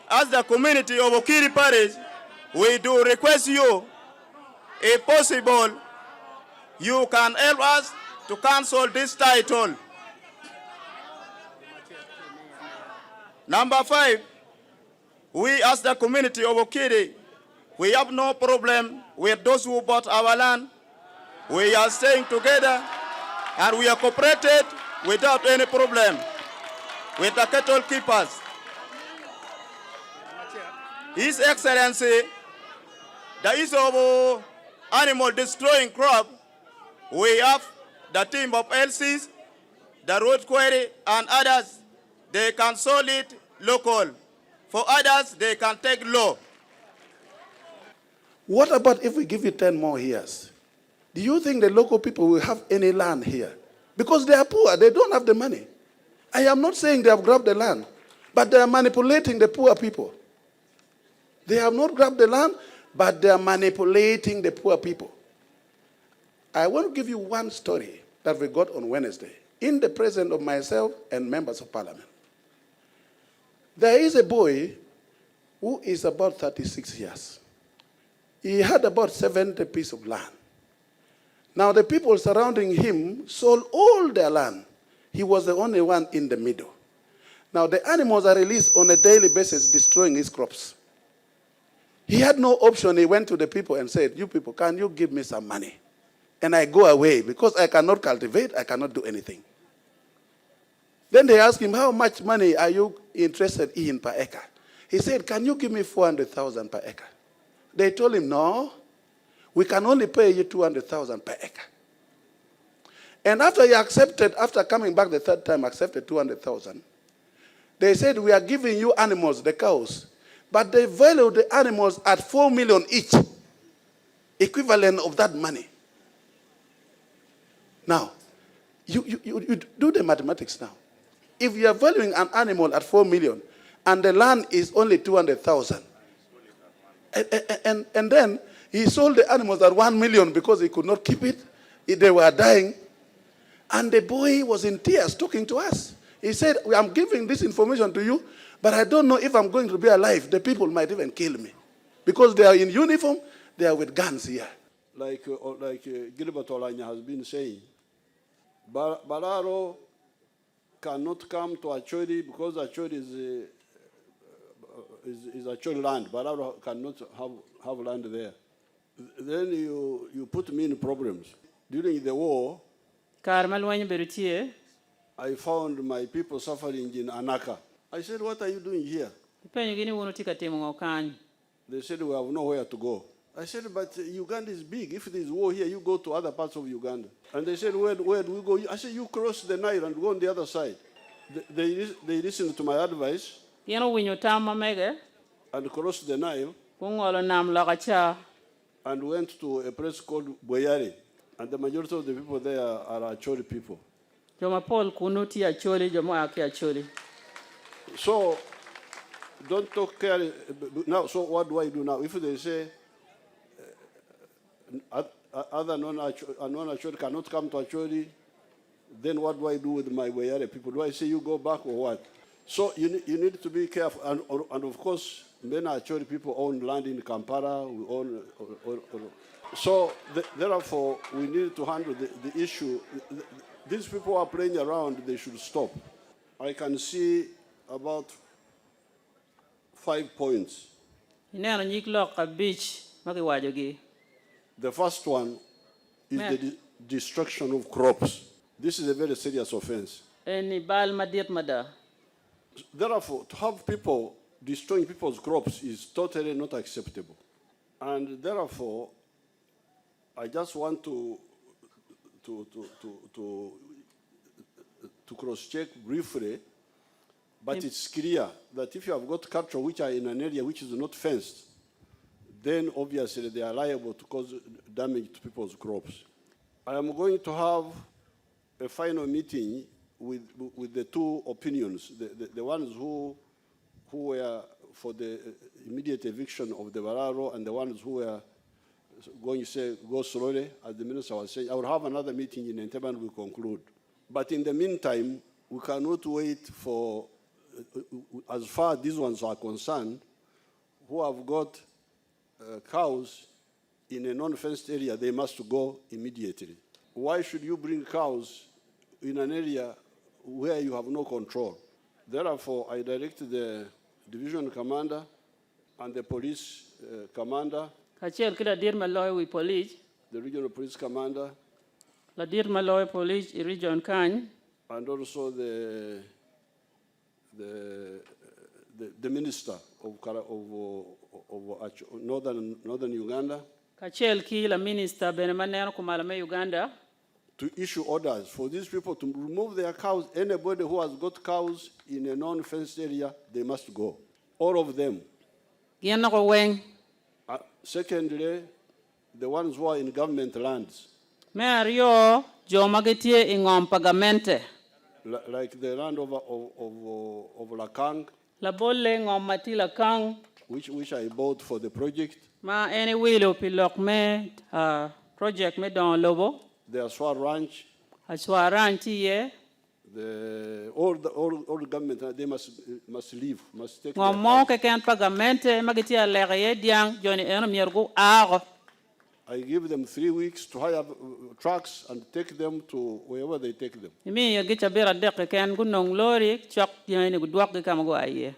as the community of Okiri Parish, we do request you, if possible, you can help us to cancel this title. Number 5, we as the community of Okiri, we have no problem with those who bought our land. We are staying together and we are cooperated without any problem with the cattle keepers. His Excellency, the issue of animal destroying crop, we have the team of LCs, the road quarry, and others. They can solve it local. For others, they can take law. What about if we give you 10 more years? Do you think the local people will have any land here? Because they are poor, they don't have the money. I am not saying they have grabbed the land, but they are manipulating the poor people. They have not grabbed the land, but they are manipulating the poor people. I want to give you one story that we got on Wednesday, in the presence of myself and members of parliament. There is a boy who is about 36 years. He had about 70 pieces of land. Now the people surrounding him sold all their land. He was the only one in the middle. Now the animals are released on a daily basis, destroying his crops. He had no option. He went to the people and said, you people, can you give me some money? And I go away because I cannot cultivate, I cannot do anything. Then they asked him, how much money are you interested in per acre? He said, can you give me 400,000 per acre? They told him, no, we can only pay you 200,000 per acre. And after he accepted, after coming back the third time, accepted 200,000, they said, we are giving you animals, the cows, but they value the animals at 4 million each, equivalent of that money. Now, you do the mathematics now. If you are valuing an animal at 4 million and the land is only 200,000, and then he sold the animals at 1 million because he could not keep it, they were dying, and the boy was in tears talking to us. He said, I'm giving this information to you, but I don't know if I'm going to be alive. The people might even kill me because they are in uniform, they are with guns here. Like Gilbert Olanya has been saying, Balaalo cannot come to Acholi because Acholi is Acholi land. Balaalo cannot have land there. Then you put me in problems. During the war, I found my people suffering in Anaka. I said, what are you doing here? They said, we have nowhere to go. I said, but Uganda is big. If there is war here, you go to other parts of Uganda. And they said, where do we go? I said, you cross the Nile and go on the other side. They listened to my advice and crossed the Nile and went to a place called Boyare. And the majority of the people there are Acholi people. So, don't talk carry. Now, so what do I do now? If they say other non-Acholi cannot come to Acholi, then what do I do with my Wayare people? Do I say you go back or what? So you need to be careful. And of course, many Acholi people own land in Kampala. We own. So therefore, we need to handle the issue. These people are playing around. They should stop. I can see about 5 points. The first one is the destruction of crops. This is a very serious offense. Therefore, to have people destroying people's crops is totally not acceptable. And therefore, I just want to cross-check briefly, but it's clear that if you have got cattle which are in an area which is not fenced, then obviously they are liable to cause damage to people's crops. I am going to have a final meeting with the two opinions, the ones who were for the immediate eviction of the Balaalo and the ones who were going to say go slowly, as the minister was saying. I will have another meeting in Entebbe and we conclude. But in the meantime, we cannot wait for as far as these ones are concerned, who have got cows in a non-fenced area, they must go immediately. Why should you bring cows in an area where you have no control? Therefore, I direct the division commander and the police commander, Kachel kila dir maloy wi police, the regional police commander, la dir maloy police I region Kany, and also the minister of northern Uganda, Kachel ki la minister benemaneno kumalame Uganda, to issue orders for these people to remove their cows. Anybody who has got cows in a non-fenced area, they must go. All of them. Gien na ko weng, Secondly, the ones who are in government lands, me ario jo magitie ingom pagamente, like the land of Lakang, la bolle ngom matila kang, which I bought for the project, ma any wilo pilok me project me don lobo, the Aswa Ranch, aswaranti ye, all the government, they must leave, must take their ngom mo cows. ke ken pagamente magitia leye diang joni eno miergu aro. I give them 3 weeks to hire trucks and take them to wherever they take them. Mi ye gicha bira dek ken gunong lori chok diang ni gudwak ke kamago aye.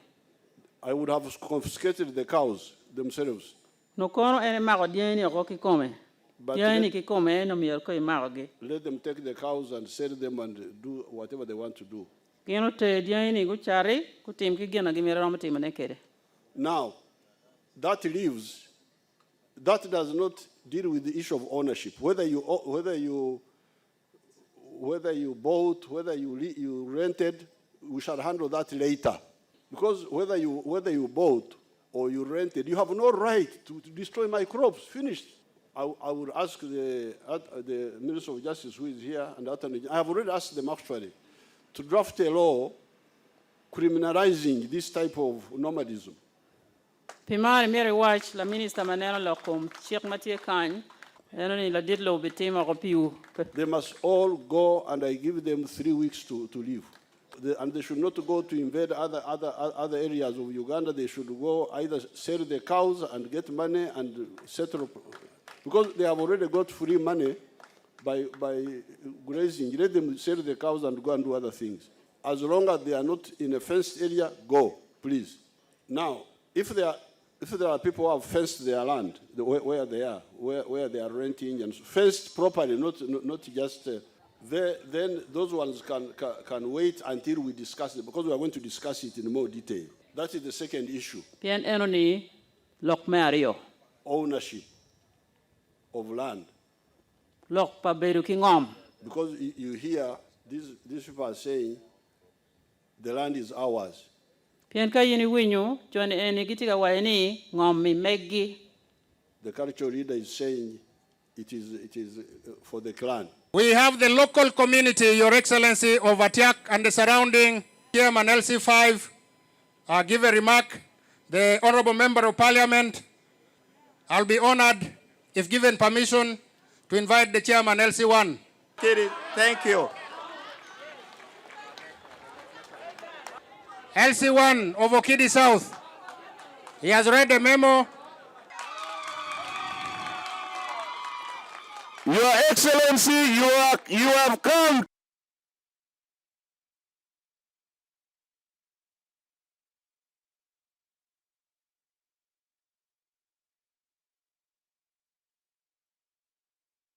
I would have confiscated the cows themselves. No kono ene mago diang ni ko ki come. But Diang ni ki come no mier ko mago ge. let them take the cows and sell them and do whatever they want to do. Kino te diang ni guchari kutim ki gena gi mera mati mane kede. Now, that leaves, that does not deal with the issue of ownership. Whether you bought, whether you rented, we shall handle that later. Because whether you bought or you rented, you have no right to destroy my crops. Finished. I would ask the Minister of Justice, who is here, and I have already asked them actually to draft a law criminalizing this type of nomadism. Pimari mere watch la minister maneno la kom Sheikh Matie Kany eno ni la ditlo bitima ko piu. They must all go, and I give them 3 weeks to leave. And they should not go to invade other areas of Uganda. They should go either sell the cows and get money and settle, because they have already got free money by grazing. Let them sell the cows and go and do other things. As long as they are not in a fenced area, go, please. Now, if there are people who have fenced their land, where they are renting and fenced properly, not just then those ones can wait until we discuss it, because we are going to discuss it in more detail. That is the second issue. Pien eno ni lok me ario. Ownership of land. Lok pa beru ki ngom. Because you hear these people are saying the land is ours. Pien ka yini winyo joni eni gitika waini ngom mi meggi. The cultural leader is saying it is for the clan. We have the local community, Your Excellency, of Atiak and the surrounding. Chairman LC5, give a remark. The Honorable Member of Parliament, I'll be honored, if given permission, to invite the Chairman LC1. Thank you. LC1 of Okidi South. He has read the memo. Your Excellency, you have come